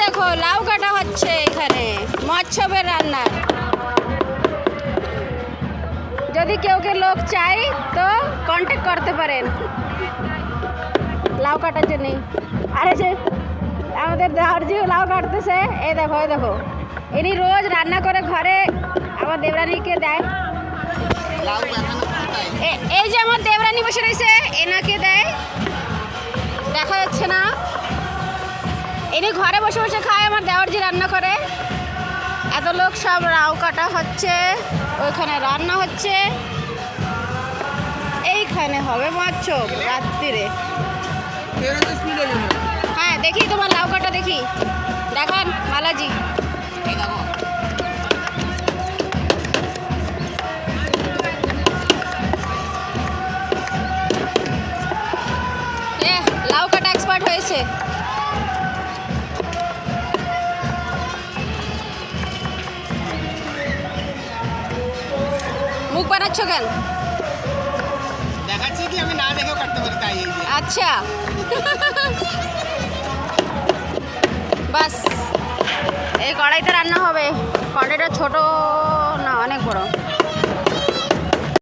দেখো লাউ কাটা হচ্ছে এখানে মৎস্যবের রান্নার। যদি কেউ লোক চাই তো কন্ট্যাক্ট করতে পারেন লাউ কাটার জন্য। আরে যে আমাদের দেওয়ারজিও লাউ কাটতেছে, এই দেখো এই দেখো, ইনি রোজ রান্না করে ঘরে আমার দেবরানীকে দেয়। এই যে আমার দেবরানী বসে রয়েছে, এনাকে দেয়, দেখা যাচ্ছে না। ইনি ঘরে বসে বসে খায়, আমার দেওয়ারজি রান্না করে। এত লোক সব লাউ কাটা হচ্ছে, ওইখানে রান্না হচ্ছে, এইখানে হবে মাছ রাত্রিরে। হ্যাঁ দেখি তোমার লাউ কাটা দেখি, দেখান মালাজি। লাউ কাটা এক্সপার্ট হয়েছে। মুখ বানাচ্ছ কেন? দেখাচ্ছি কি আমি না দেখেও কাটতে পারি তাই। আচ্ছা বাস এই কড়াইতে রান্না হবে। কড়াইটা ছোট না অনেক বড়।